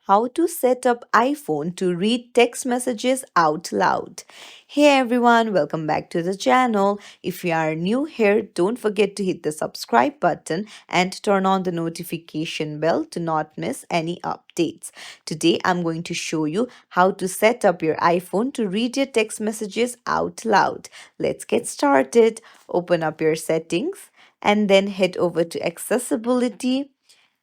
how to set up iPhone to read text messages out loud. Hey everyone, welcome back to the channel. If you are new here, don't forget to hit the subscribe button and turn on the notification bell to not miss any updates. Today I'm going to show you how to set up your iPhone to read your text messages out loud. Let's get started. Open up your settings and then head over to accessibility,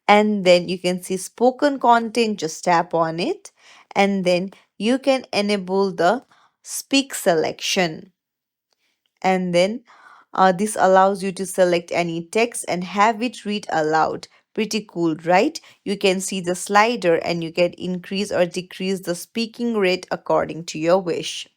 and then you can see spoken content. Just tap on it and then you can enable the speak selection, and then this allows you to select any text and have it read aloud. Pretty cool, right? You can see the slider and you can increase or decrease the speaking rate according to your wish.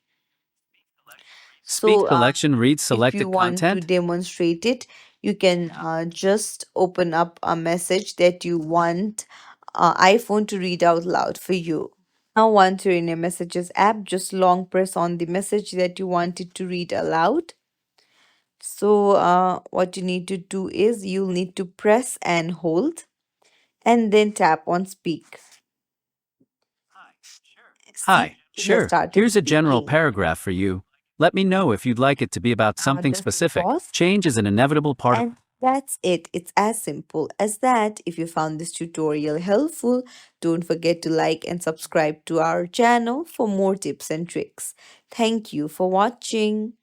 Speak So selection reads if you selected want to content. demonstrate it, you can just open up a message that you want iPhone to read out loud for you. Now, once you're in a messages app, just long press on the message that you want it to read aloud. So, what you need to do is you'll need to press and hold and then tap on speak. See, Hi, it has sure, started here's a general speaking. paragraph for you. Let me know if you'd like it to be about something Just specific. pause. Change is an inevitable part of And that's it. It's as simple as that. If you found this tutorial helpful, don't forget to like and subscribe to our channel for more tips and tricks. Thank you for watching.